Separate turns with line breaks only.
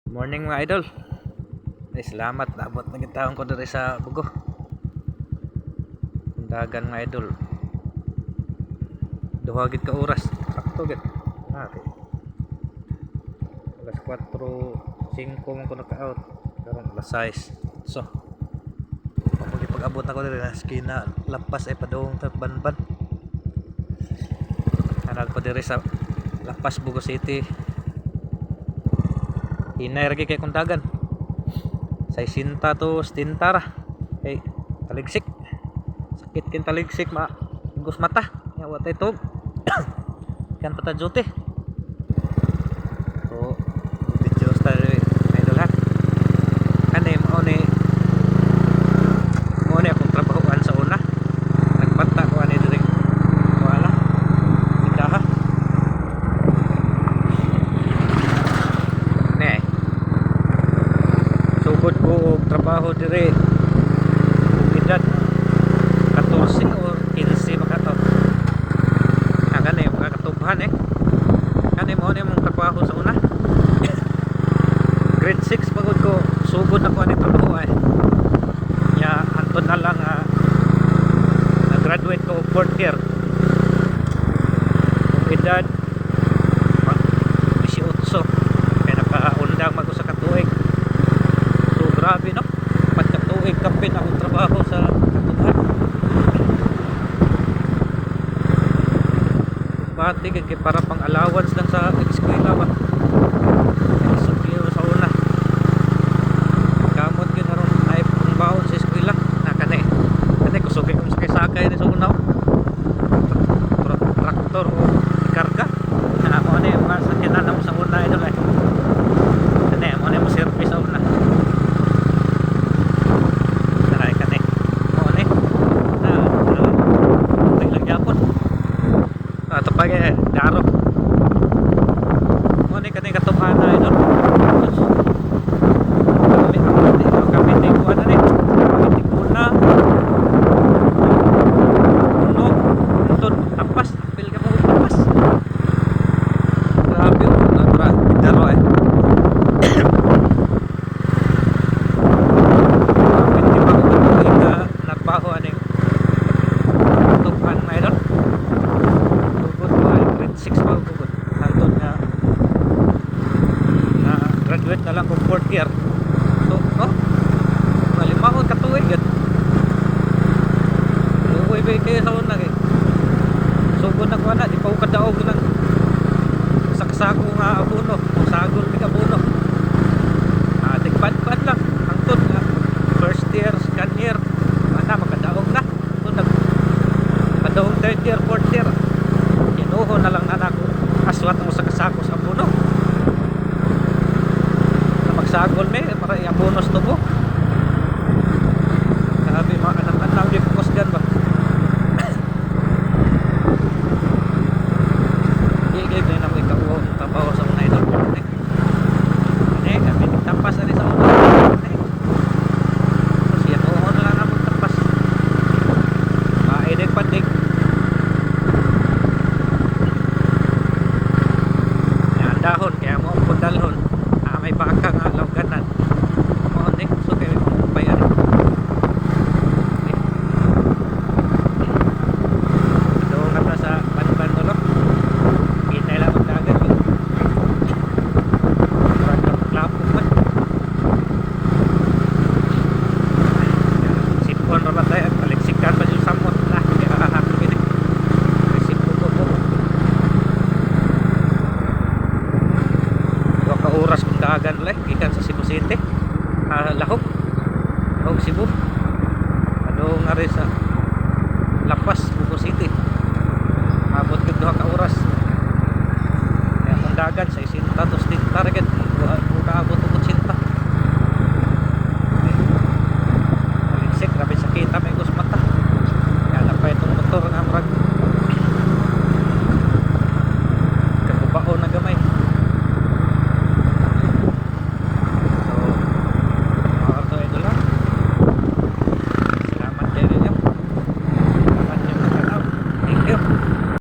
Morning mga idol. Ay salamat naabot na gitawon ko diri sa Bugo. Dagan mga idol. Duha gid ka oras. Sakto gid. Okay. Alas 4:05 man ko naka-out. Karon alas 6. So, pag-abot na ko diri na skina Lampas ay padung Banban. Hanag ko diri sa Lampas, Bugo City. Hinay lagi kay kung dagan sa sinta to stintara kay taligsik, sakit kin taligsik gus mata ya watay tog kan patajote. So video style idol ha kani mo ni akong trabahoan sa una, nagpata ko ani diri wala ikaha ne sugod ko og trabaho dire edad 14 or 15 makato kani mga katubhan kani mo ni mong trabaho sa una grade 6 pagod ko sugod ako ani trabaho ya anton na lang na graduate ko og 4th year og edad 18 kaya nakaundang mag usa ka tuig. So grabe no, pagkatuig kapin akong trabaho sa katubhan. Pati kay para pang allowance lang sa eskwela ba. Sukliyo sa una. Kamot gyud aron ay pang baon sa eskwela. Kanay kusugay kung sakay ni sa una. Traktor o karga. Mo ani mga sakyanan namo sa una idol ay. Kanay mo ani mo service sa una. Tapag daro mo ni kanay katubhan na idol kami ni kuha na rin kami kuna uno untod tapas apil ka mo tapas grabe daro hindi pa ko nagbaho aning katubhan na idol 6 pa ko hantod na graduate na lang ko 4th year. So malimahon katuig yun uwi ba kayo sa una kay sugod na ko na di pa ko kadaog ng saksako nga abono o sagol ni abono tigpad-pad lang hantod na 1st year, 2nd year makadaog na so nagkadaog 3rd year, 4th year kinuho na lang na ako aswat mo sa kasako sa abono na magsagol para i-abonos to po grabe mga anak-anak di po kusgan ba higig na naman ikaw trabaho sa una idol kami nagtampas na rin sa una siya noon lang na magtampas mainig pandig dahon kaya mo ang pagdalhon may baka nga lawganan mo ni so kaya mo bayan doon na sa Banban no kita lang ang dagat klapok man sipon ra ba tayo paliksikan pa yung samot na kaya kakakak ini sipon ko oras kung dagan lang ikan sa Cebu City lahok Cebu nga rin sa Lampas, Bugo City abot yung 2 ka oras kaya kung dagan sa isinta to stick target